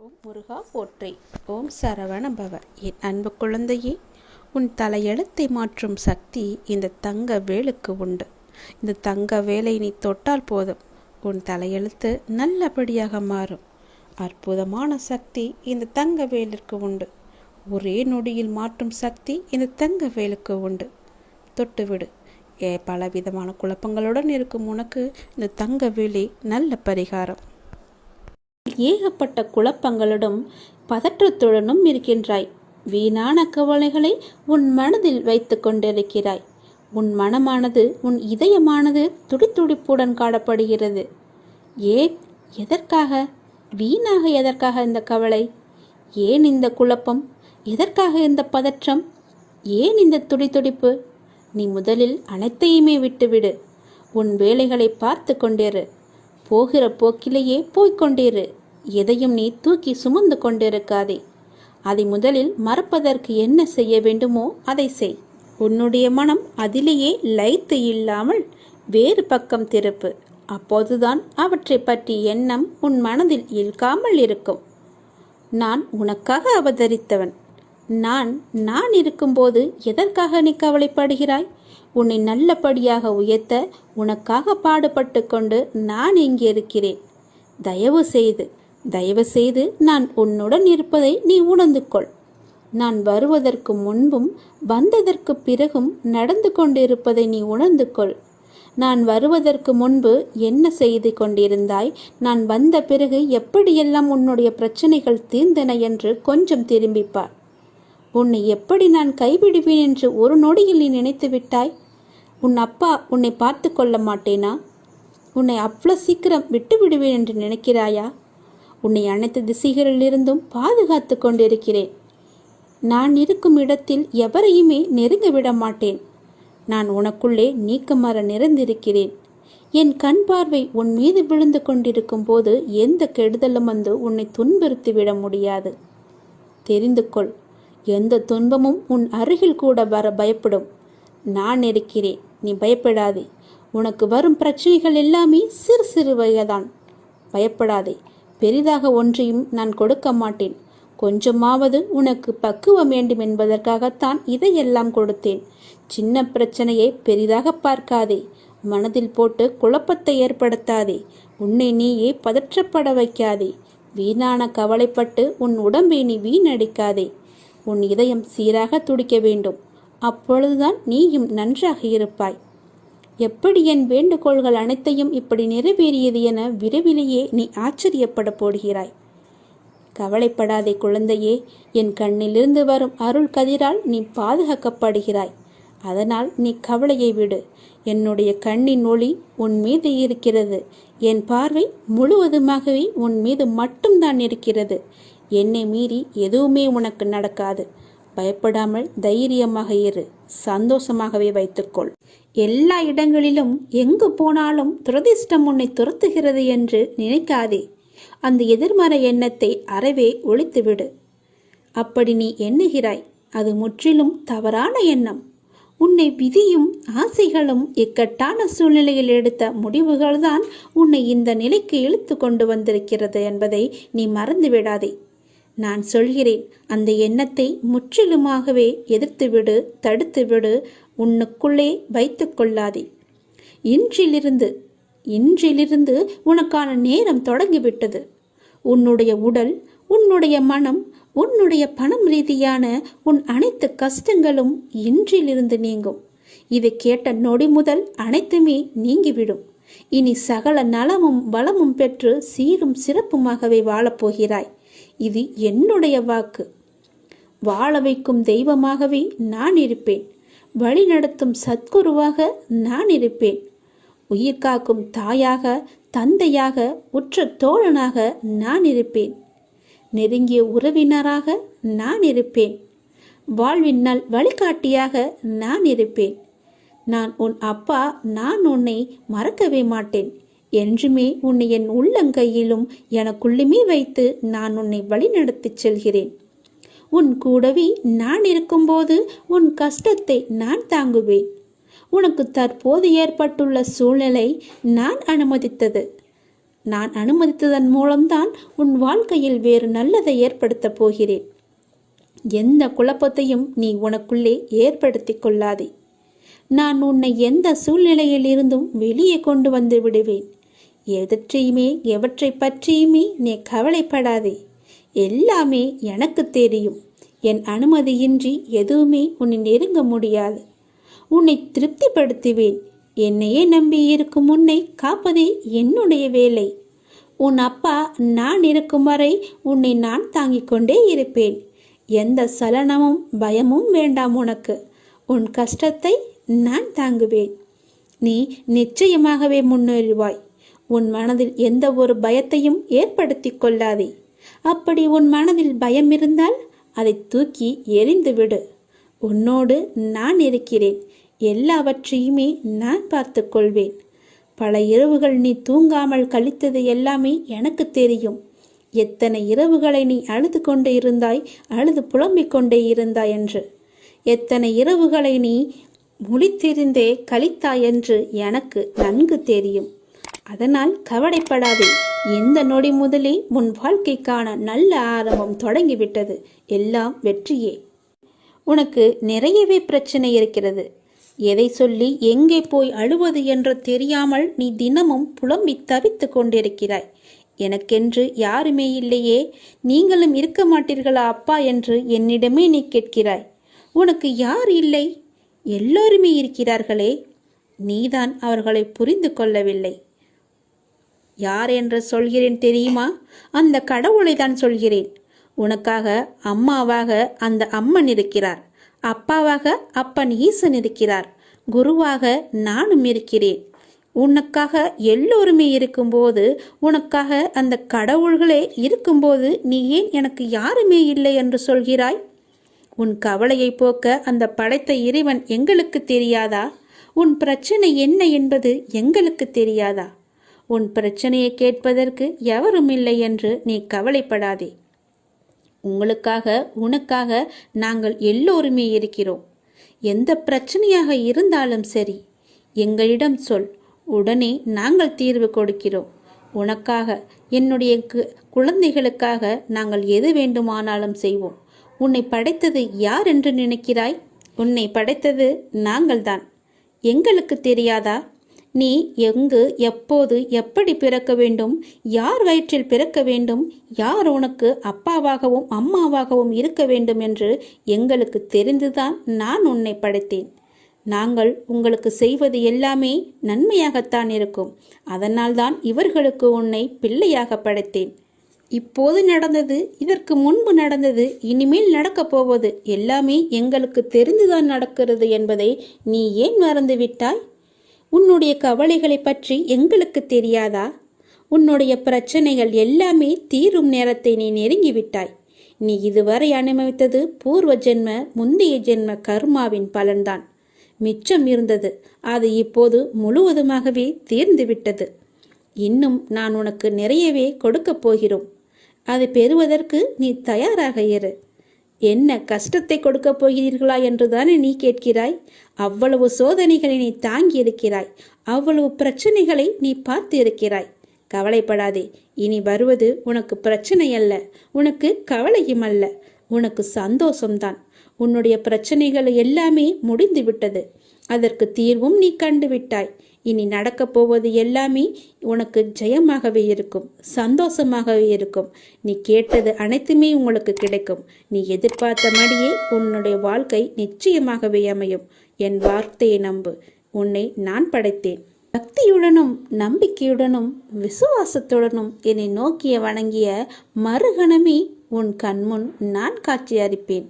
ஓம் முருகா போற்றி. ஓம் சரவண பவ. என் அன்பு குழந்தையே, உன் தலையெழுத்தை மாற்றும் சக்தி இந்த தங்க வேலுக்கு உண்டு. இந்த தங்க வேலை நீ தொட்டால் போதும், உன் தலையெழுத்து நல்லபடியாக மாறும். அற்புதமான சக்தி இந்த தங்க வேலுக்கு உண்டு. ஒரே நொடியில் மாற்றும் சக்தி இந்த தங்க வேலுக்கு உண்டு. தொட்டுவிடு. பலவிதமான குழப்பங்களுடன் இருக்கும் உனக்கு இந்த தங்க வேலை நல்ல பரிகாரம். ஏகப்பட்ட குழப்பங்களுடன் பதற்றத்துடனும் இருக்கின்றாய். வீணான கவலைகளை உன் மனதில் வைத்து கொண்டிருக்கிறாய். உன் மனமானது, உன் இதயமானது துடித்துடிப்புடன் காணப்படுகிறது. ஏன்? எதற்காக? வீணாக எதற்காக இந்த கவலை? ஏன் இந்த குழப்பம்? எதற்காக இந்த பதற்றம்? ஏன் இந்த துடித்துடிப்பு? நீ முதலில் அனைத்தையுமே விட்டுவிடு. உன் வேலைகளை பார்த்து கொண்டிரு. போகிற போக்கிலேயே போய்கொண்டிரு. எதையும் நீ தூக்கி சுமந்து கொண்டிருக்காதே. அதை முதலில் மறப்பதற்கு என்ன செய்ய வேண்டுமோ அதை செய். உன்னுடைய மனம் அதிலேயே லயித்து இல்லாமல் வேறு பக்கம் திருப்பு. அப்போதுதான் அவற்றை பற்றி எண்ணம் உன் மனதில் இழுக்காமல் இருக்கும். நான் உனக்காக அவதரித்தவன். நான் இருக்கும்போது எதற்காக நீ கவலைப்படுகிறாய்? உன்னை நல்லபடியாக உயர்த்த உனக்காக பாடுபட்டு கொண்டு நான் இங்கே இருக்கிறேன். தயவு செய்து நான் உன்னுடன் இருப்பதை நீ உணர்ந்து கொள். நான் வருவதற்கு முன்பும் வந்ததற்கு பிறகும் நடந்து கொண்டிருப்பதை நீ உணர்ந்து கொள். நான் வருவதற்கு முன்பு என்ன செய்து கொண்டிருந்தாய், நான் வந்த பிறகு எப்படியெல்லாம் உன்னுடைய பிரச்சனைகள் தீர்ந்தன என்று கொஞ்சம் திரும்பிப்பார். உன்னை எப்படி நான் கைவிடுவேன் என்று ஒரு நொடியில் நீ நினைத்து விட்டாய்? உன் அப்பா உன்னை பார்த்து கொள்ள மாட்டேனா? உன்னை அவ்வளோ சீக்கிரம் விட்டு விடுவேன் என்று நினைக்கிறாயா? உன்னை அனைத்து திசைகளிலிருந்தும் பாதுகாத்து கொண்டிருக்கிறேன். நான் இருக்கும் இடத்தில் எவரையுமே நெருங்க விட மாட்டேன். நான் உனக்குள்ளே நீக்கமர நிறைந்திருக்கிறேன். என் கண் பார்வை உன் மீது விழுந்து கொண்டிருக்கும் போது எந்த கெடுதலும் வந்து உன்னை துன்புறுத்திவிட முடியாது. தெரிந்து கொள். எந்த துன்பமும் உன் அருகில் கூட வர பயப்படும். நான் இருக்கிறேன், நீ பயப்படாதே. உனக்கு வரும் பிரச்சனைகள் எல்லாமே சிறு சிறு வகைதான். பயப்படாதே. பெரிதாக ஒன்றையும் நான் கொடுக்க மாட்டேன். கொஞ்சமாவது உனக்கு பக்குவம் வேண்டும் என்பதற்காகத்தான் இதையெல்லாம் கொடுத்தேன். சின்ன பிரச்சனையை பெரிதாக பார்க்காதே. மனதில் போட்டு குழப்பத்தை ஏற்படுத்தாதே. உன்னை நீயே பதற்றப்பட வைக்காதே. வீணான கவலைப்பட்டு உன் உடம்பை நீ வீணடிக்காதே. உன் இதயம் சீராக துடிக்க வேண்டும். அப்பொழுதுதான் நீயும் நன்றாக இருப்பாய். எப்படி என் வேண்டுகோள்கள் அனைத்தையும் இப்படி நிறைவேறியது என விரைவிலேயே நீ ஆச்சரியப்பட போடுகிறாய். கவலைப்படாதே குழந்தையே. என் கண்ணிலிருந்து வரும் அருள் கதிரால் நீ பாதுகாக்கப்படுகிறாய். அதனால் நீ கவலையை விடு. என்னுடைய கண்ணின் ஒளி உன் மீது இருக்கிறது. என் பார்வை முழுவதுமாகவே உன் மீது மட்டும்தான் இருக்கிறது. என்னை மீறி எதுவுமே உனக்கு நடக்காது. பயப்படாமல் தைரியமாக இரு. சந்தோஷமாகவே வைத்துக்கொள். எல்லா இடங்களிலும் எங்கு போனாலும் துரதிர்ஷ்டம் உன்னை துரத்துகிறது என்று நினைக்காதே. அந்த எதிர்மறை எண்ணத்தை அறவே ஒழித்துவிடு. அப்படி நீ எண்ணுகிறாய், அது முற்றிலும் தவறான எண்ணம். உன்னை விதியும் ஆசைகளும் இக்கட்டான சூழ்நிலையில் எடுத்த முடிவுகள்தான் உன்னை இந்த நிலைக்கு இழுத்து கொண்டு வந்திருக்கிறது என்பதை நீ மறந்துவிடாதே. நான் சொல்கிறேன், அந்த எண்ணத்தை முற்றிலுமாகவே எதிர்த்துவிடு, தடுத்துவிடு. உன்னுக்குள்ளே வைத்து கொள்ளாதே. இன்றிலிருந்து உனக்கான நேரம் தொடங்கிவிட்டது. உன்னுடைய உடல், உன்னுடைய மனம், உன்னுடைய பணம் ரீதியான உன் அனைத்து கஷ்டங்களும் இன்றிலிருந்து நீங்கும். இதை கேட்ட நொடி முதல் அனைத்துமே நீங்கிவிடும். இனி சகல நலமும் வளமும் பெற்று சீரும் சிறப்புமாகவே வாழப்போகிறாய். இது என்னுடைய வாக்கு. வாழ வைக்கும் தெய்வமாகவே நான் இருப்பேன். வழிநடத்தும் சத்குருவாக நான் இருப்பேன். உயிர் காக்கும் தாயாக, தந்தையாக, உற்ற தோழனாக நான் இருப்பேன். நெருங்கிய உறவினராக நான் இருப்பேன். வாழ்வின் நல் வழிகாட்டியாக நான் இருப்பேன். நான் உன் அப்பா. நான் உன்னை மறக்கவே மாட்டேன். என்றுமே உன்னை என் உள்ளங்கையிலும் எனக்குள்ளுமே வைத்து நான் உன்னை வழிநடத்தி செல்கிறேன். உன் கூடவே நான் இருக்கும்போது உன் கஷ்டத்தை நான் தாங்குவேன். உனக்கு தற்போது ஏற்பட்டுள்ள சூழ்நிலை நான் அனுமதித்தது. நான் அனுமதித்ததன் மூலம்தான் உன் வாழ்க்கையில் வேறு நல்லதை ஏற்படுத்தப் போகிறேன். எந்த குழப்பத்தையும் நீ உனக்குள்ளே ஏற்படுத்தி கொள்ளாதே. நான் உன்னை எந்த சூழ்நிலையில் இருந்தும் வெளியே கொண்டு வந்து விடுவேன். எவற்றை பற்றியுமே நீ கவலைப்படாதே. எல்லாமே எனக்கு தெரியும். என் அனுமதியின்றி எதுவுமே உன்னை நெருங்க முடியாது. உன்னை திருப்திப்படுத்துவேன். என்னையே நம்பி இருக்கும் உன்னை காப்பதே என்னுடைய வேலை. உன் அப்பா நான் இருக்கும் வரை உன்னை நான் தாங்கிக் கொண்டே இருப்பேன். எந்த சலனமும் பயமும் வேண்டாம் உனக்கு. உன் கஷ்டத்தை நான் தாங்குவேன். நீ நிச்சயமாகவே முன்னேறுவாய். உன் மனதில் எந்த ஒரு பயத்தையும் ஏற்படுத்தி கொள்ளாதே. அப்படி உன் மனதில் பயம் இருந்தால் அதை தூக்கி எறிந்துவிடு. உன்னோடு நான் இருக்கிறேன். எல்லாவற்றையுமே நான் பார்த்து கொள்வேன். பல இரவுகள் நீ தூங்காமல் கழித்தது எல்லாமே எனக்கு தெரியும். எத்தனை இரவுகளை நீ அழுது கொண்டே இருந்தாய், அழுது புலம்பிக் கொண்டே இருந்தாய் என்று. எத்தனை இரவுகளை நீ முழித்திருந்தே கழித்தாய் என்று எனக்கு நன்கு தெரியும். அதனால் கவலைப்படாதே. இந்த நொடி முதலே உன் வாழ்க்கைக்கான நல்ல ஆரம்பம் தொடங்கிவிட்டது. எல்லாம் வெற்றியே. உனக்கு நிறையவே பிரச்சனை இருக்கிறது. எதை சொல்லி எங்கே போய் அழுவது என்று தெரியாமல் நீ தினமும் புலம்பி தவித்து கொண்டிருக்கிறாய். எனக்கென்று யாருமே இல்லையே, நீங்களும் இருக்க மாட்டீர்களா அப்பா என்று என்னிடமே நீ கேட்கிறாய். உனக்கு யார் இல்லை? எல்லோருமே இருக்கிறார்களே. நீதான் அவர்களை புரிந்து கொள்ளவில்லை. யார் என்று சொல்கிறேன் தெரியுமா? அந்த கடவுளை தான் சொல்கிறேன். உனக்காக அம்மாவாக அந்த அம்மன் இருக்கிறார். அப்பாவாக அப்பன் ஈசன் இருக்கிறார். குருவாக நானும் இருக்கிறேன். உனக்காக எல்லோருமே இருக்கும்போது, உனக்காக அந்த கடவுள்களே இருக்கும்போது நீ ஏன் எனக்கு யாருமே இல்லை என்று சொல்கிறாய்? உன் கவலையை போக்க அந்த படைத்த இறைவன் எங்களுக்கு தெரியாதா? உன் பிரச்சனை என்ன என்பது எங்களுக்கு தெரியாதா? உன் பிரச்சனையை கேட்பதற்கு எவரும் இல்லை என்று நீ கவலைப்படாதே. உனக்காக நாங்கள் எல்லோருமே இருக்கிறோம். எந்த பிரச்சனையாக இருந்தாலும் சரி, எங்களிடம் சொல். உடனே நாங்கள் தீர்வு கொடுக்கிறோம். உனக்காக, என்னுடைய குழந்தைகளுக்காக நாங்கள் எது வேண்டுமானாலும் செய்வோம். உன்னை படைத்தது யார் என்று நினைக்கிறாய்? உன்னை படைத்தது நாங்கள்தான். எங்களுக்கு தெரியாதா? நீ எங்கு, எப்போது, எப்படி பிறக்க வேண்டும், யார் வயிற்றில் பிறக்க வேண்டும், யார் உனக்கு அப்பாவாகவும் அம்மாவாகவும் இருக்க வேண்டும் என்று எங்களுக்கு தெரிந்துதான் நான் உன்னை படைத்தேன். நாங்கள் உங்களுக்கு செய்வது எல்லாமே நன்மையாகத்தான் இருக்கும். அதனால்தான் இவர்களுக்கு உன்னை பிள்ளையாக படைத்தேன். இப்போது நடந்தது, இதற்கு முன்பு நடந்தது, இனிமேல் நடக்கப் போவது எல்லாமே எங்களுக்கு தெரிந்துதான் நடக்கிறது என்பதை நீ ஏன் மறந்துவிட்டாய்? உன்னுடைய கவலைகளை பற்றி எங்களுக்கு தெரியாதா? உன்னுடைய பிரச்சனைகள் எல்லாமே தீரும் நேரத்தை நீ நெருங்கிவிட்டாய். நீ இதுவரை அனுபவித்தது பூர்வ ஜென்ம, முந்தைய ஜென்ம கர்மாவின் பலன்தான். மிச்சம் இருந்தது, அது இப்போது முழுவதுமாகவே தீர்ந்துவிட்டது. இன்னும் நான் உனக்கு நிறையவே கொடுக்கப் போகிறோம். அதை பெறுவதற்கு நீ தயாராக இரு. என்ன கஷ்டத்தை கொடுக்கப் போகிறீர்களா என்றுதானே நீ கேட்கிறாய்? அவ்வளவு சோதனைகளை நீ தாங்கி இருக்கிறாய். அவ்வளவு பிரச்சனைகளை நீ பார்த்து இருக்கிறாய். கவலைப்படாதே. இனி வருவது உனக்கு பிரச்சனை அல்ல, உனக்கு கவலையும் அல்ல, உனக்கு சந்தோஷம்தான். உன்னுடைய பிரச்சனைகள் எல்லாமே முடிந்து விட்டது. அதற்கு தீர்வும் நீ கண்டுவிட்டாய். இனி நடக்கப் போவது எல்லாமே உனக்கு ஜெயமாகவே இருக்கும், சந்தோஷமாகவே இருக்கும். நீ கேட்டது அனைத்துமே உங்களுக்கு கிடைக்கும். நீ எதிர்பார்த்தபடியே உன்னுடைய வாழ்க்கை நிச்சயமாகவே அமையும். என் வார்த்தையை நம்பு. உன்னை நான் படைத்தேன். பக்தியுடனும் நம்பிக்கையுடனும் விசுவாசத்துடனும் என்னை நோக்கிய வணங்கிய மறுகணமே உன் கண்முன் நான் காட்சி அளிப்பேன்.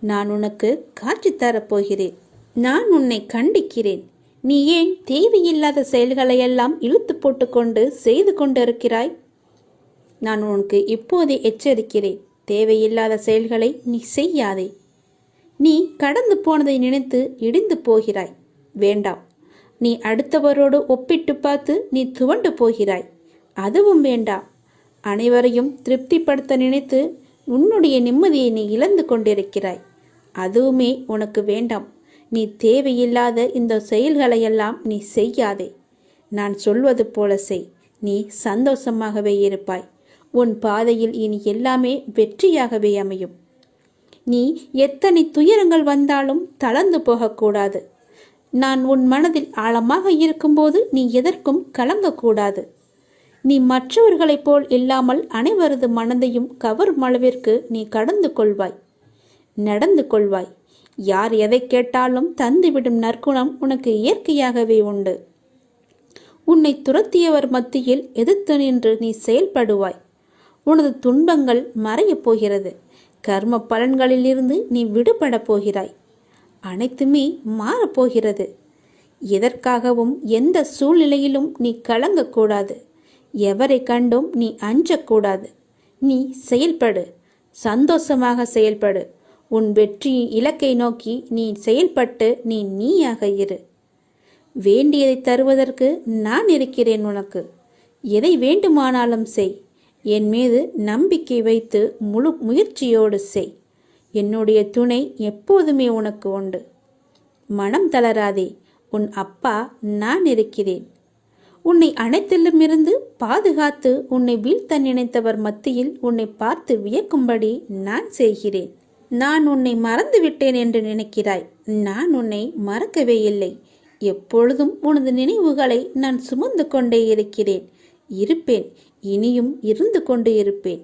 நான் உனக்கு காட்சி தரப்போகிறேன். நான் உன்னை கண்டிக்கிறேன். நீ ஏன் தேவையில்லாத செயல்களையெல்லாம் இழுத்து போட்டுக்கொண்டு செய்து கொண்டிருக்கிறாய்? நான் உனக்கு இப்போதே எச்சரிக்கிறேன். தேவையில்லாத செயல்களை நீ செய்யாதே. நீ கடந்து போனதை நினைத்து இடிந்து போகிறாய். வேண்டாம். நீ அடுத்தவரோடு ஒப்பிட்டு பார்த்து நீ துவண்டு போகிறாய். அதுவும் வேண்டாம். அனைவரையும் திருப்திப்படுத்த நினைத்து உன்னுடைய நிம்மதியை நீ இழந்து கொண்டிருக்கிறாய். அதுவுமே உனக்கு வேண்டாம். நீ தேவையில்லாத இந்த செயல்களையெல்லாம் நீ செய்யாதே. நான் சொல்வது போல செய். நீ சந்தோஷமாகவே இருப்பாய். உன் பாதையில் இனி எல்லாமே வெற்றியாகவே அமையும். நீ எத்தனை துயரங்கள் வந்தாலும் தளர்ந்து போகக்கூடாது. நான் உன் மனதில் ஆழமாக இருக்கும்போது நீ எதற்கும் கலங்கக்கூடாது. நீ மற்றவர்களைப் போல் இல்லாமல் அனைவரது மனதையும் கவரும் அளவிற்கு நீ கடந்து கொள்வாய், நடந்து கொள்வாய். யார் எதை கேட்டாலும் தந்துவிடும் நற்குணம் உனக்கு இயற்கையாகவே உண்டு. உன்னை துரத்தியவர் மத்தியில் எதிர்த்து நின்று நீ செயல்படுவாய். உனது துன்பங்கள் மறையப் போகிறது. கர்ம பலன்களிலிருந்து நீ விடுபட போகிறாய். அனைத்துமே மாறப்போகிறது. எதற்காகவும் எந்த சூழ்நிலையிலும் நீ கலங்கக்கூடாது. எவரை கண்டும் நீ அஞ்சக்கூடாது. நீ செயல்படு, சந்தோஷமாக செயல்படு. உன் வெற்றி இலக்கை நோக்கி நீ செயல்பட்டு நீ நீயாக இரு. வேண்டியதை தருவதற்கு நான் இருக்கிறேன் உனக்கு. எதை வேண்டுமானாலும் செய். என் மீது நம்பிக்கை வைத்து முழு முயற்சியோடு செய். என்னுடைய துணை எப்போதுமே உனக்கு உண்டு. மனம் தளராதே. உன் அப்பா நான் இருக்கிறேன். உன்னை அனைத்திலுமிருந்து பாதுகாத்து உன்னை வீழ்த்த நினைத்தவர் மத்தியில் உன்னை பார்த்து வியக்கும்படி நான் செய்கிறேன். நான் உன்னை மறந்து விட்டேன் என்று நினைக்கிறாய். நான் உன்னை மறக்கவே இல்லை. எப்பொழுதும் உனது நினைவுகளை நான் சுமந்து கொண்டே இருக்கிறேன், இருப்பேன், இனியும் இருந்து கொண்டு இருப்பேன்.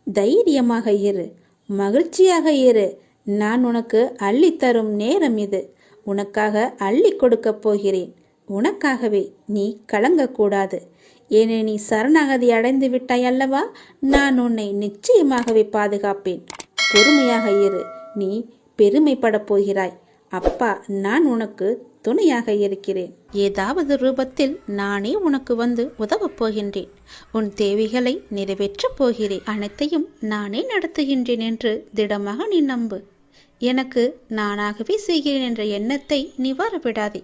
தைரியமாக இரு, மகிழ்ச்சியாக இரு. நான் உனக்கு அள்ளித்தரும் நேரம் இது. உனக்காக அள்ளி கொடுக்கப் போகிறேன். உனக்காகவே. நீ கலங்கக்கூடாது. ஏனே நீ சரணாகதி அடைந்து விட்டாய் அல்லவா? நான் உன்னை நிச்சயமாகவே பாதுகாப்பேன். பொறுமையாக இரு. நீ பெருமைப்படப் போகிறாய். அப்பா நான் உனக்கு துணையாக இருக்கிறேன். ஏதாவது ரூபத்தில் நானே உனக்கு வந்து உதவப் போகின்றேன். உன் தேவைகளை நிறைவேற்றப் போகிறேன். அனைத்தையும் நானே நடத்துகின்றேன் என்று திடமாக நீ நம்பு. எனக்கு நானாகவே செய்கிறேன் என்ற எண்ணத்தை நீ வரவிடாதே.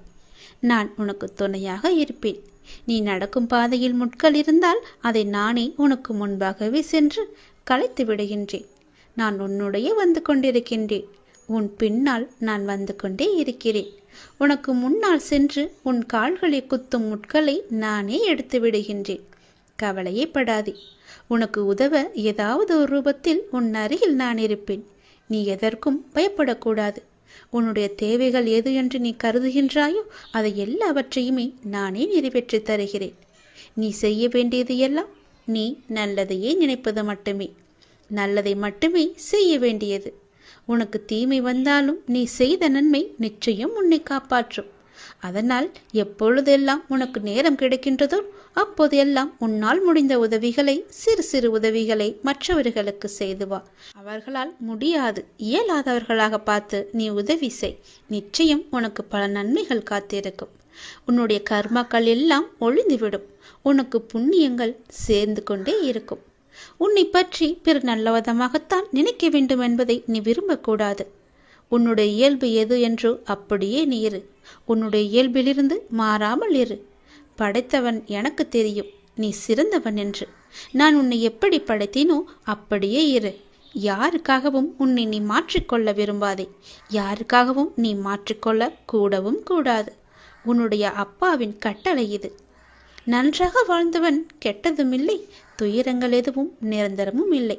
நான் உனக்கு துணையாக இருப்பேன். நீ நடக்கும் பாதையில் முட்கள் இருந்தால் அதை நானே உனக்கு முன்பாகவே சென்று களைத்து விடுகின்றேன். நான் உன்னுடைய வந்து கொண்டிருக்கின்றேன். உன் பின்னால் நான் வந்து கொண்டே இருக்கிறேன். உனக்கு முன்னால் சென்று உன் கால்களை குத்தும் முட்களை நானே எடுத்து விடுகின்றேன். கவலையே படாதே. உனக்கு உதவ ஏதாவது ஒரு ரூபத்தில் உன் அருகில் நான் இருப்பேன். நீ எதற்கும் பயப்படக்கூடாது. உன்னுடைய தேவைகள் எது என்று நீ கருதுகின்றாயோ அதை எல்லாவற்றையுமே நானே நிறைவேற்றி தருகிறேன். நீ செய்ய வேண்டியது எல்லாம் நீ நல்லதையே நினைப்பது மட்டுமே. நல்லதை மட்டுமே செய்ய வேண்டியது. உனக்கு தீமை வந்தாலும் நீ செய்த நன்மை நிச்சயம் உன்னை காப்பாற்றும். அதனால் எப்பொழுதெல்லாம் உனக்கு நேரம் கிடைக்கின்றதோ அப்போதெல்லாம் உன்னால் முடிந்த உதவிகளை, சிறு சிறு உதவிகளை மற்றவர்களுக்கு செய்து வா. அவர்களால் முடியாது, இயலாதவர்களாக பார்த்து நீ உதவி செய். நிச்சயம் உனக்கு பல நன்மைகள் காத்திருக்கும். உன்னுடைய கர்மாக்கள் எல்லாம் ஒழிந்துவிடும். உனக்கு புண்ணியங்கள் சேர்ந்து கொண்டே இருக்கும். உன்னை பற்றி பிறர் நல்லவிதமாகத்தான் நினைக்க வேண்டும் என்பதை நீ விரும்பக்கூடாது. உன்னுடைய இயல்பு எது என்றோ அப்படியே நீ இரு. உன்னுடைய இயல்பிலிருந்து மாறாமல் இரு. படைத்தவன் எனக்கு தெரியும் நீ சிறந்தவன் என்று. நான் உன்னை எப்படி படைத்தேனோ அப்படியே இரு. யாருக்காகவும் உன்னை நீ மாற்றிக்கொள்ள விரும்பாதே. யாருக்காகவும் நீ மாற்றிக்கொள்ள கூடவும் கூடாது. உன்னுடைய அப்பாவின் கட்டளை இது. நன்றாக வாழ்ந்தவன் கெட்டதும் இல்லை, துயரங்கள் எதுவும் நிரந்தரமும் இல்லை.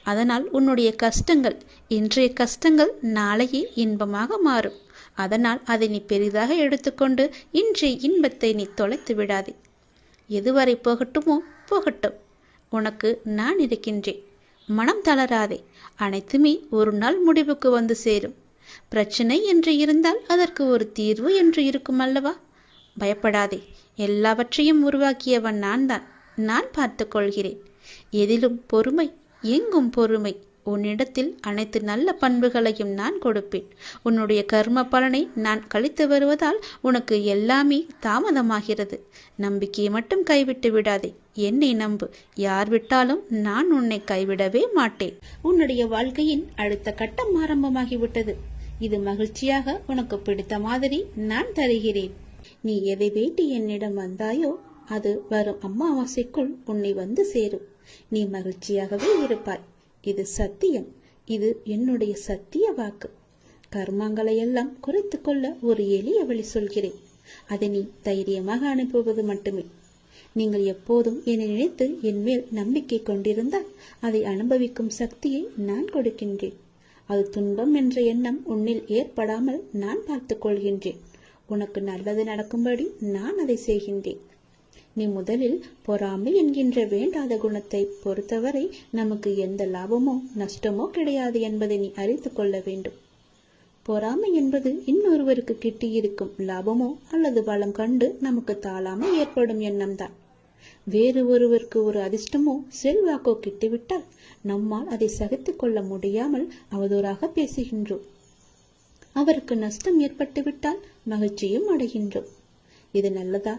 அதனால் உன்னுடைய கஷ்டங்கள், இன்றைய கஷ்டங்கள் நாளையே இன்பமாக மாறும். அதனால் அதை நீ பெரிதாக எடுத்துக்கொண்டு இன்றைய இன்பத்தை நீ தொலைத்து விடாதே. எதுவரை போகட்டுமோ போகட்டும். உனக்கு நான் இருக்கின்றேன். மனம் தளராதே. அனைத்துமே ஒரு நாள் முடிவுக்கு வந்து சேரும். பிரச்சனை என்று இருந்தால் அதற்கு ஒரு தீர்வு என்று இருக்கும் அல்லவா? பயப்படாதே. எல்லாவற்றையும் உருவாக்கியவன் நான் தான். நான் பார்த்து கொள்கிறேன். எதிலும் பொறுமை, எங்கும் பொறுமை. உன்னிடத்தில் அனைத்து நல்ல பண்புகளையும் நான் கொடுப்பேன். உன்னுடைய கர்ம பலனை நான் கழித்து வருவதால் உனக்கு எல்லாமே தாமதமாகிறது. நம்பிக்கையை மட்டும் கைவிட்டு விடாதே. என்னை நம்பு. யார் விட்டாலும் நான் உன்னை கைவிடவே மாட்டேன். உன்னுடைய வாழ்க்கையின் அடுத்த கட்டம் ஆரம்பமாகிவிட்டது. இது மகிழ்ச்சியாக உனக்கு பிடித்த மாதிரி நான் தருகிறேன். நீ எதை வேண்டி என்னிடம் வந்தாயோ அது வரும் அமாவாசைக்குள் உன்னை வந்து சேரும். நீ மகிழ்ச்சியாகவே இருப்பாய். இது சத்தியம். இது என்னுடைய சத்திய வாக்கு. கர்மங்களை எல்லாம் குறைத்து கொள்ள ஒரு எளிய வழி சொல்கிறேன். அதை நீ தைரியமாக அனுப்புவது மட்டுமே. நீங்கள் எப்போதும் என்னை நினைத்து என் மேல் நம்பிக்கை கொண்டிருந்தால் அதை அனுபவிக்கும் சக்தியை நான் கொடுக்கின்றேன். அது துன்பம் என்ற எண்ணம் உன்னில் ஏற்படாமல் நான் பார்த்துக் கொள்கின்றேன். உனக்கு நல்லது நடக்கும்படி நான் அதை செய்கின்றேன். நீ முதலில் பொறாமை என்கின்ற வேண்டாத குணத்தை பொறுத்தவரை நமக்கு எந்த லாபமோ நஷ்டமோ கிடையாது என்பதை நீ அறிந்து கொள்ள வேண்டும். பொறாமை என்பது இன்னொருவருக்கு கிட்டியிருக்கும் லாபமோ அல்லது பலம் கண்டு நமக்கு தாழாமல் ஏற்படும் எண்ணம்தான். வேறு ஒருவருக்கு ஒரு அதிர்ஷ்டமோ செல்வாக்கோ கிட்டிவிட்டால் நம்மால் அதை சகித்து கொள்ள முடியாமல் அவதூறாக பேசுகின்றோம். அவருக்கு நஷ்டம் ஏற்பட்டுவிட்டால் மகிழ்ச்சியும் அடைகின்றோம். இது நல்லதா?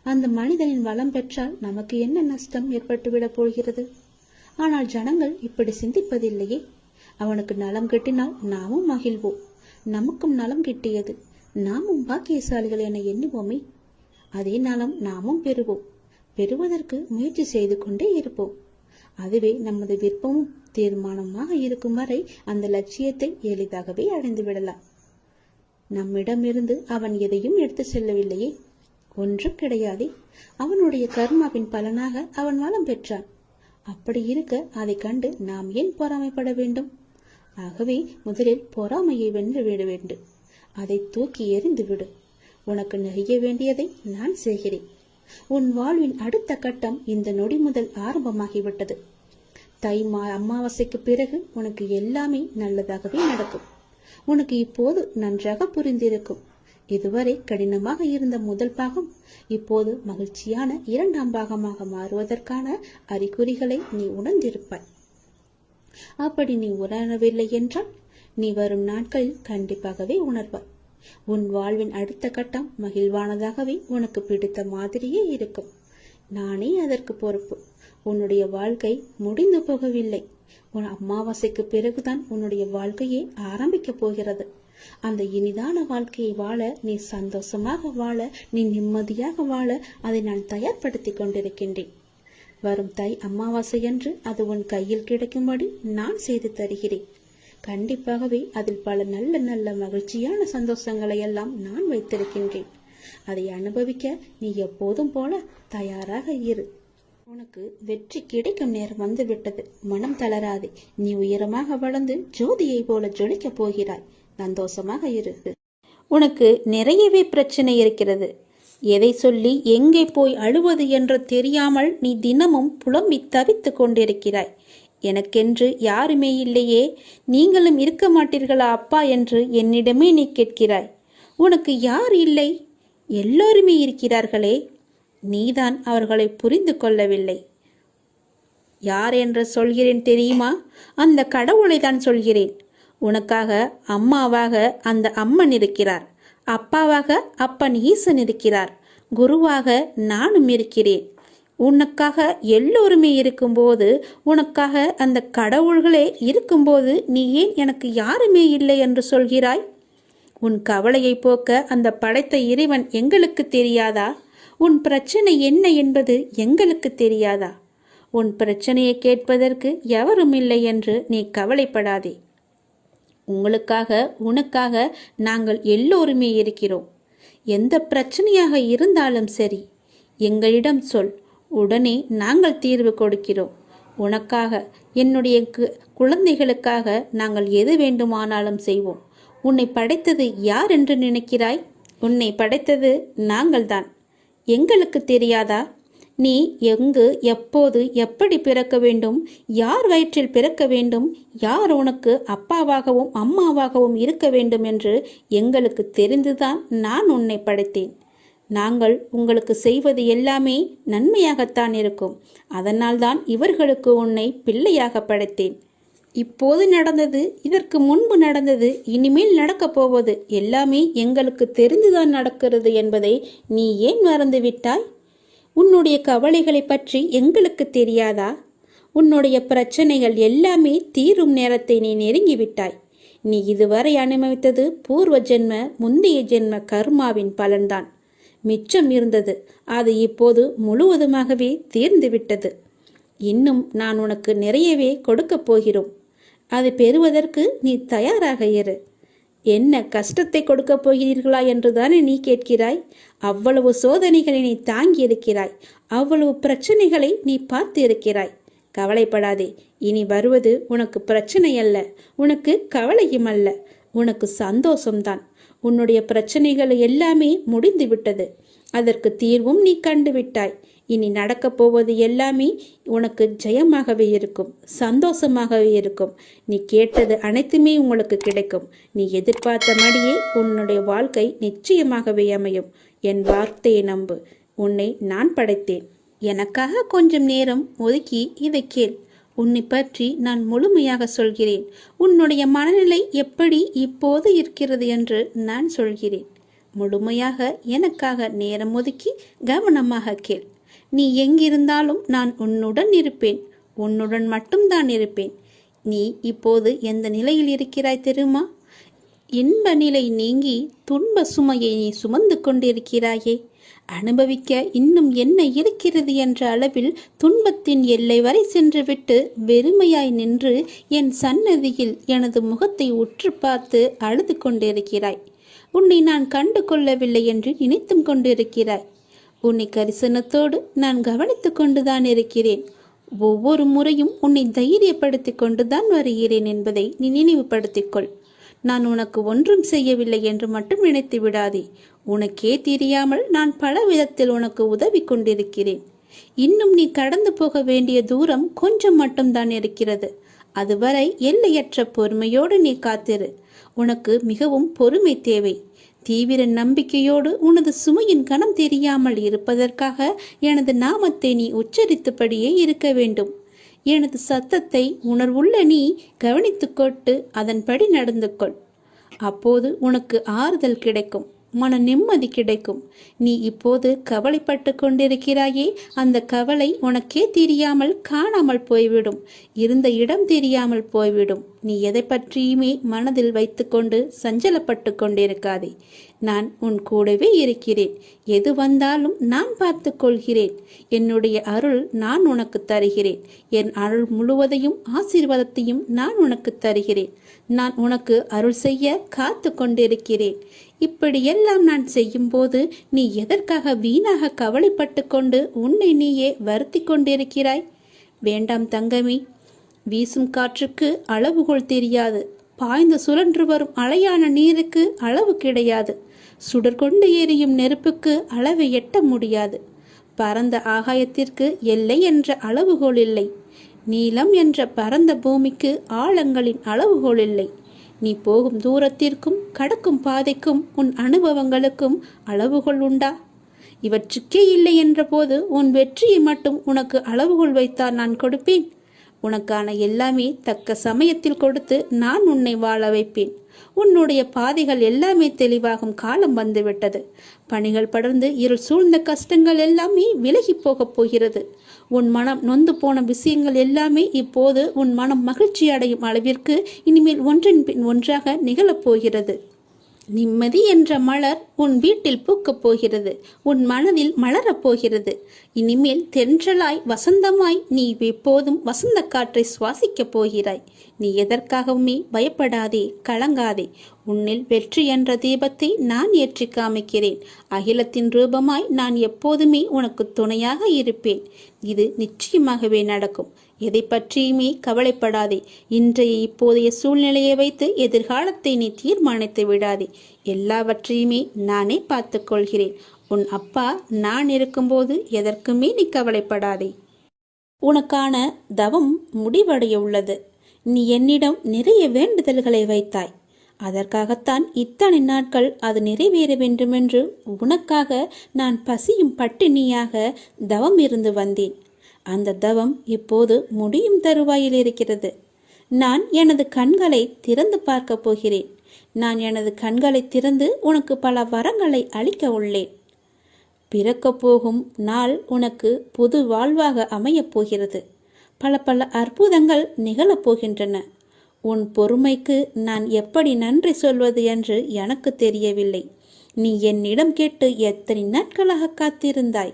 அந்த மனிதனின் வளம் பெற்றால் நமக்கு என்ன நஷ்டம் ஏற்பட்டுவிடப் போகிறது? ஆனால் ஜனங்கள் இப்படி சிந்திப்பதில்லையே. அவனுக்கு நலம் கிட்டினால் நாமும் மகிழ்வோம். நமக்கும் நலம் கிட்டியது, நாமும் பாக்கியசாலிகள் என எண்ணுவோமே. அதே நலம் நாமும் பெறுவோம். பெறுவதற்கு முயற்சி செய்து கொண்டே இருப்போம். அதுவே நமது விருப்பமும் தீர்மானமாக இருக்கும் வரை அந்த லட்சியத்தை எளிதாகவே அடைந்து விடலாம். நம்மிடமிருந்து அவன் எதையும் எடுத்து செல்லவில்லையே, ஒன்றும் கிடையாதே. அவனுடைய கர்மாவின் பலனாக அவன் வளம் பெற்றான். அப்படி இருக்க அதை கண்டு நாம் ஏன் பொறாமைப்பட வேண்டும்? ஆகவே முதலில் பொறாமையை வென்று விட வேண்டும். அதை தூக்கி எறிந்து விடு. உனக்கு நெய்ய வேண்டியதை நான் செய்கிறேன். உன் வாழ்வின் அடுத்த கட்டம் இந்த நொடி முதல் ஆரம்பமாகிவிட்டது. அமாவாசைக்கு பிறகு உனக்கு எல்லாமே நல்லதாகவே நடக்கும். உனக்கு இப்போது நன்றாக புரிந்திருக்கும். இதுவரை கடினமாக இருந்த முதல் பாகம் இப்போது மகிழ்ச்சியான இரண்டாம் பாகமாக மாறுவதற்கான அறிகுறிகளை நீ உணர்ந்திருப்பாய். அப்படி நீ உணரவில்லை என்றால் நீ வரும் நாட்களில் கண்டிப்பாகவே உணர்வாய். உன் வாழ்வின் அடுத்த கட்டம் மகிழ்வானதாகவே உனக்கு பிடித்த மாதிரியே இருக்கும். நானே அதற்கு பொறுப்பு. உன்னுடைய வாழ்க்கை முடிந்து போகவில்லை. உன் அமாவாசைக்கு பிறகுதான் உன்னுடைய வாழ்க்கையே ஆரம்பிக்க போகிறது. அந்த இனிதான வாழ்க்கையை வாழ, நீ சந்தோஷமாக வாழ, நீ நிம்மதியாக வாழ அதை நான் தயார்படுத்தி கொண்டிருக்கின்றேன். வரும் அமாவாசை என்று அது உன் கையில் கிடைக்கும்படி நான் செய்து தருகிறேன். கண்டிப்பாகவே அதில் பல நல்ல நல்ல மகிழ்ச்சியான சந்தோஷங்களை எல்லாம் நான் வைத்திருக்கின்றேன். அதை அனுபவிக்க நீ எப்போதும் போல தயாராக இரு. உனக்கு வெற்றி கிடைக்கும் நேரம் வந்துவிட்டது. மனம் தளராதே. நீ உயரமாக வளர்ந்து ஜோதியை போல ஜொலிக்க போகிறாய். சந்தோஷமாக இரு. உனக்கு நிறையவே பிரச்சனை இருக்கிறது. எதை சொல்லி எங்கே போய் அழுவது என்று தெரியாமல் நீ தினமும் புலம்பி தவித்து கொண்டிருக்கிறாய். எனக்கென்று யாருமே இல்லையே, நீங்களும் இருக்க மாட்டீர்களா அப்பா என்று என்னிடமே நீ கேட்கிறாய். உனக்கு யார் இல்லை? எல்லோருமே இருக்கிறார்களே. நீதான் அவர்களை புரிந்து கொள்ளவில்லை. யார் என்று சொல்கிறேன் தெரியுமா? அந்த கடவுளை தான் சொல்கிறேன். உனக்காக அம்மாவாக அந்த அம்மன் இருக்கிறார். அப்பாவாக அப்பன் ஈசன் இருக்கிறார். குருவாக நானும் இருக்கிறேன். உனக்காக எல்லோருமே இருக்கும்போது, உனக்காக அந்த கடவுள்களே இருக்கும்போது நீ ஏன் எனக்கு யாருமே இல்லை என்று சொல்கிறாய்? உன் கவலையை போக்க அந்த படைத்த இறைவன் எங்களுக்கு தெரியாதா? உன் பிரச்சனை என்ன என்பது எங்களுக்கு தெரியாதா? உன் பிரச்சனையை கேட்பதற்கு எவரும் இல்லை என்று நீ கவலைப்படாதே. உங்களுக்காக உனக்காக நாங்கள் எல்லோருமே இருக்கிறோம். எந்த பிரச்சனையாக இருந்தாலும் சரி, எங்களிடம் சொல். உடனே நாங்கள் தீர்வு கொடுக்கிறோம். உனக்காக, என்னுடைய குழந்தைகளுக்காக நாங்கள் எது வேண்டுமானாலும் செய்வோம். உன்னை படைத்தது யார் என்று நினைக்கிறாய்? உன்னை படைத்தது நாங்கள்தான். எங்களுக்கு தெரியாதா? நீ எங்கு, எப்போது, எப்படி பிறக்க வேண்டும், யார் வயிற்றில் பிறக்க வேண்டும், யார் உனக்கு அப்பாவாகவும் அம்மாவாகவும் இருக்க வேண்டும் என்று எங்களுக்கு தெரிந்துதான் நான் உன்னை படைத்தேன். நாங்கள் உங்களுக்கு செய்வது எல்லாமே நன்மையாகத்தான் இருக்கும். அதனால்தான் இவர்களுக்கு உன்னை பிள்ளையாக படைத்தேன். இப்போது நடந்தது, இதற்கு முன்பு நடந்தது, இனிமேல் நடக்கப் போவது எல்லாமே எங்களுக்கு தெரிந்துதான் நடக்கிறது என்பதை நீ ஏன் மறந்துவிட்டாய்? உன்னுடைய கவலைகளை பற்றி எங்களுக்கு தெரியாதா? உன்னுடைய பிரச்சனைகள் எல்லாமே தீரும் நேரத்தை நீ நெருங்கிவிட்டாய். நீ இதுவரை அனுபவித்தது பூர்வ ஜென்ம, முந்தைய ஜென்ம கர்மாவின் பலன்தான். மிச்சம் இருந்தது, அது இப்போது முழுவதுமாகவே தீர்ந்துவிட்டது. இன்னும் நான் உனக்கு நிறையவே கொடுக்கப் போகிறோம். அதை பெறுவதற்கு நீ தயாராக இரு. என்ன கஷ்டத்தை கொடுக்கப் போகிறீர்களா என்றுதானே நீ கேட்கிறாய்? அவ்வளவு சோதனைகளை நீ தாங்கி இருக்கிறாய், அவ்வளவு பிரச்சனைகளை நீ பார்த்து இருக்கிறாய். கவலைப்படாதே, இனி வருவது உனக்கு பிரச்சனை அல்ல, உனக்கு கவலையும் அல்ல, உனக்கு சந்தோஷம்தான். உன்னுடைய பிரச்சனைகள் எல்லாமே முடிந்து விட்டது, அதற்கு தீர்வும் நீ கண்டுவிட்டாய். இனி நடக்கப் போவது எல்லாமே உனக்கு ஜெயமாகவே இருக்கும், சந்தோஷமாகவே இருக்கும். நீ கேட்டது அனைத்துமே உங்களுக்கு கிடைக்கும். நீ எதிர்பார்த்தபடியே உன்னுடைய வாழ்க்கை நிச்சயமாகவே அமையும். என் வார்த்தையை நம்பு. உன்னை நான் படைத்தேன். எனக்காக கொஞ்சம் நேரம் ஒதுக்கி இதை கேள். உன்னை பற்றி நான் முழுமையாக சொல்கிறேன். உன்னுடைய மனநிலை எப்படி இப்போது இருக்கிறது என்று நான் சொல்கிறேன். முழுமையாக எனக்காக நேரம் ஒதுக்கி கவனமாக கேள். நீ எங்கிருந்தாலும் நான் உன்னுடன் இருப்பேன், உன்னுடன் மட்டும்தான் இருப்பேன். நீ இப்போது எந்த நிலையில் இருக்கிறாய் தெரியுமா? இன்ப நிலை நீங்கி துன்ப சுமையை நீ சுமந்து கொண்டிருக்கிறாயே. அனுபவிக்க இன்னும் என்ன இருக்கிறது என்ற அளவில் துன்பத்தின் எல்லை வரை சென்றுவிட்டு வெறுமையாய் நின்று என் சன்னதியில் எனது முகத்தை உற்று பார்த்து அழுது கொண்டிருக்கிறாய். உன்னை நான் கண்டு கொள்ளவில்லை என்று நினைத்தும் கொண்டிருக்கிறாய். உன்னை கரிசனத்தோடு நான் கவனித்து கொண்டுதான் இருக்கிறேன். ஒவ்வொரு முறையும் உன்னை தைரியப்படுத்தி கொண்டுதான் வருகிறேன் என்பதை நீ நினைவுபடுத்திக்கொள். நான் உனக்கு ஒன்றும் செய்யவில்லை என்று மட்டும் நினைத்து விடாதே. உனக்கே தெரியாமல் நான் பல விதத்தில் உனக்கு உதவி கொண்டிருக்கிறேன். இன்னும் நீ கடந்து போக வேண்டிய தூரம் கொஞ்சம் மட்டும்தான் இருக்கிறது. அதுவரை எல்லையற்ற பொறுமையோடு நீ காத்திரு. உனக்கு மிகவும் பொறுமை தேவை. தீவிர நம்பிக்கையோடு உனது சுமையின் கணம் தெரியாமல் இருப்பதற்காக எனது நாமத்தை நீ உச்சரித்தபடியே இருக்க வேண்டும். எனது சத்தத்தை உணர்வுள்ள நீ கவனித்துக்கொண்டு அதன்படி நடந்து கொள். அப்போது உனக்கு ஆறுதல் கிடைக்கும், மன நிம்மதி கிடைக்கும். நீ இப்போது கவலைப்பட்டு கொண்டிருக்கிறாயே, அந்த கவலை உனக்கே தெரியாமல் காணாமல் போய்விடும், இருந்த இடம் தெரியாமல் போய்விடும். நீ எதை பற்றியுமே மனதில் வைத்துக்கொண்டு சஞ்சலப்பட்டு கொண்டிருக்காதே. நான் உன் கூடவே இருக்கிறேன். எது வந்தாலும் நான் பார்த்து கொள்கிறேன். என்னுடைய அருள் நான் உனக்கு தருகிறேன். என் அருள் முழுவதையும் ஆசீர்வாதத்தையும் நான் உனக்கு தருகிறேன். நான் உனக்கு அருள் செய்ய காத்து கொண்டிருக்கிறேன். இப்படியெல்லாம் நான் செய்யும்போது நீ எதற்காக வீணாக கவலைப்பட்டு கொண்டு உன்னை நீயே வருத்தி கொண்டிருக்கிறாய்? வேண்டாம் தங்கமே. வீசும் காற்றுக்கு அளவுகோல் தெரியாது. பாய்ந்து சுழன்று வரும் அலையான நீருக்கு அளவு கிடையாது. சுடர் கொண்டு எரியும் நெருப்புக்கு அளவை எட்ட முடியாது. பரந்த ஆகாயத்திற்கு எல்லை என்ற அளவுகோல் இல்லை. நீளம் என்ற பரந்த பூமிக்கு ஆழங்களின் அளவுகோல் இல்லை. நீ போகும் தூரத்திற்கும் கடக்கும் பாதைக்கும் உன் அனுபவங்களுக்கும் அளவுகோல் உண்டா? இவற்றுக்கே இல்லை என்ற போது உன் வெற்றியை மட்டும் உனக்கு அளவுகோல் வைத்தால் நான் கொடுப்பேன். உனக்கான எல்லாமே தக்க சமயத்தில் கொடுத்து நான் உன்னை வாழ வைப்பேன். உன்னுடைய பாதைகள் எல்லாமே தெளிவாகும் காலம் வந்துவிட்டது. பணிகள் படர்ந்து இருள் சூழ்ந்த கஷ்டங்கள் எல்லாமே விலகி போகப் போகிறது. உன் மனம் நொந்து போன விஷயங்கள் எல்லாமே இப்போது உன் மனம் மகிழ்ச்சி அடையும் அளவிற்கு இனிமேல் ஒன்றின் பின் ஒன்றாக நிகழப்போகிறது. நிம்மதி என்ற மலர் உன் வீட்டில் பூக்கப் போகிறது. உன் மனதில் மலரப் போகிறது. இனிமேல் தென்றலாய் வசந்தமாய் நீ எப்போதும் வசந்த காற்றை சுவாசிக்கப் போகிறாய். நீ எதற்காகவுமே பயப்படாதே, கலங்காதே. உன்னில் வெற்றி என்ற தீபத்தை நான் ஏற்றி காமிக்கிறேன். அகிலத்தின் ரூபமாய் நான் எப்போதுமே உனக்கு துணையாக இருப்பேன். இது நிச்சயமாகவே நடக்கும். எதை பற்றியுமே கவலைப்படாதே. இன்றைய இப்போதைய சூழ்நிலையை வைத்து எதிர்காலத்தை நீ தீர்மானித்து விடாதே. எல்லாவற்றையுமே நானே பார்த்து கொள்கிறேன். உன் அப்பா நான் இருக்கும்போது எதற்குமே நீ கவலைப்படாதே. உனக்கான தவம் முடிவடைய உள்ளது. நீ என்னிடம் நிறைய வேண்டுதல்களை வைத்தாய். அதற்காகத்தான் இத்தனை நாட்கள் அது நிறைவேற வேண்டுமென்று உனக்காக நான் பசியும் பட்டினியாக தவம் இருந்து வந்தேன். அந்த தவம் இப்போது முடியும் தருவாயில் இருக்கிறது. நான் எனது கண்களை திறந்து பார்க்க போகிறேன். நான் எனது கண்களை திறந்து உனக்கு பல வரங்களை அளிக்க உள்ளேன். பிறக்கப் போகும் நாள் உனக்கு புது வாழ்வாக அமையப் போகிறது. பல பல அற்புதங்கள் நிகழப்போகின்றன. உன் பொறுமைக்கு நான் எப்படி நன்றி சொல்வது என்று எனக்கு தெரியவில்லை. நீ என்னிடம் கேட்டு எத்தனை நாட்களாக காத்திருந்தாய்.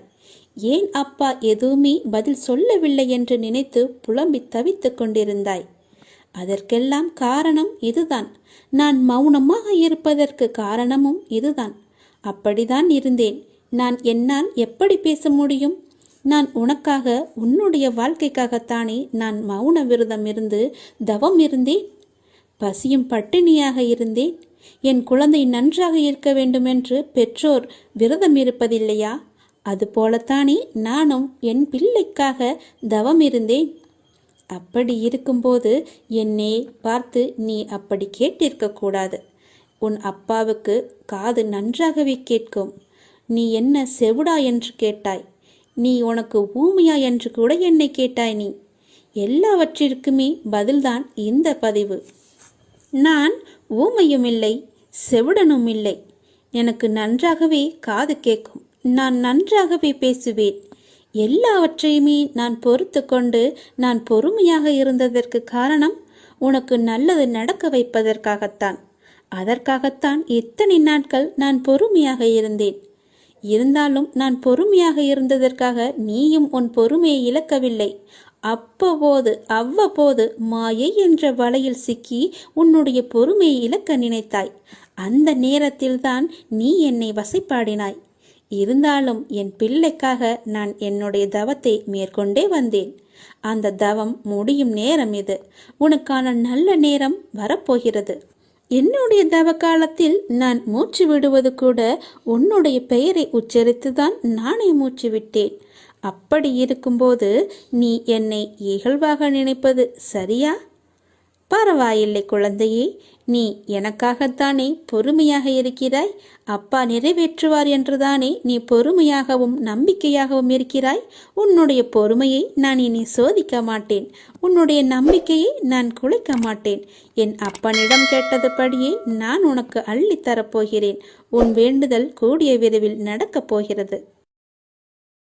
ஏன் அப்பா எதுவுமே பதில் சொல்லவில்லை என்று நினைத்து புலம்பி தவித்து கொண்டிருந்தாய். அதற்கெல்லாம் காரணம் இதுதான். நான் மௌனமாக இருப்பதற்கு காரணமும் இதுதான். அப்படிதான் இருந்தேன். என்னால் எப்படி பேச முடியும்? நான் உனக்காக, உன்னுடைய வாழ்க்கைக்காகத்தானே நான் மௌன விரதம் இருந்து தவம் இருந்தேன். பசியும் பட்டினியாக இருந்தேன். என் குழந்தை நன்றாக இருக்க வேண்டுமென்று பெற்றோர் விரதம் இருப்பதில்லையா? அதுபோலத்தானே நானும் என் பிள்ளைக்காக தவம் இருந்தேன். அப்படி இருக்கும்போது என்னை பார்த்து நீ அப்படி கேட்டிருக்க கூடாது. உன் அப்பாவுக்கு காது நன்றாகவே கேட்கும். நீ என்ன செவிடா என்று கேட்டாய். நீ உனக்கு ஊமையா என்று கூட என்னை கேட்டாய். நீ எல்லாவற்றிற்குமே பதில்தான் இந்த பதிவு. நான் ஊமையும் இல்லை, செவிடனும் இல்லை. எனக்கு நன்றாகவே காது கேட்கும். நான் நன்றாகவே பேசுவேன். எல்லாவற்றையுமே நான் பொறுத்து கொண்டு நான் பொறுமையாக இருந்ததற்கு காரணம் உனக்கு நல்லது நடக்க வைப்பதற்காகத்தான். அதற்காகத்தான் இத்தனை நாட்கள் நான் பொறுமையாக இருந்தேன். இருந்தாலும் நான் பொறுமையாக இருந்ததற்காக நீயும் உன் பொறுமையை இழக்கவில்லை. அவ்வப்போது மாயை என்ற வலையில் சிக்கி உன்னுடைய பொறுமையை இழக்க நினைத்தாய். அந்த நேரத்தில்தான் நீ என்னை வசைப்பாடினாய். இருந்தாலும் என் பிள்ளைக்காக நான் என்னுடைய தவத்தை மேற்கொண்டே வந்தேன். அந்த தவம் முடியும் நேரம் இது. உனக்கான நல்ல நேரம் வரப்போகிறது. என்னுடைய தவ காலத்தில் நான் மூச்சு விடுவது கூட உன்னுடைய பெயரை உச்சரித்துதான் நானே மூச்சு விட்டேன். அப்படி இருக்கும்போது நீ என்னை இகழ்வாக நினைப்பது சரியா? பரவாயில்லை குழந்தையே, நீ எனக்காகத்தானே பொறுமையாக இருக்கிறாய். அப்பா நிறைவேற்றுவார் என்றுதானே நீ பொறுமையாகவும் நம்பிக்கையாகவும் இருக்கிறாய். உன்னுடைய பொறுமையை நான் இனி சோதிக்க மாட்டேன். உன்னுடைய நம்பிக்கையை நான் குலைக்க மாட்டேன். என் அப்பனிடம் கேட்டதுபடியே நான் உனக்கு அள்ளித்தரப்போகிறேன். உன் வேண்டுதல் கூடிய விரைவில் நடக்கப் போகிறது.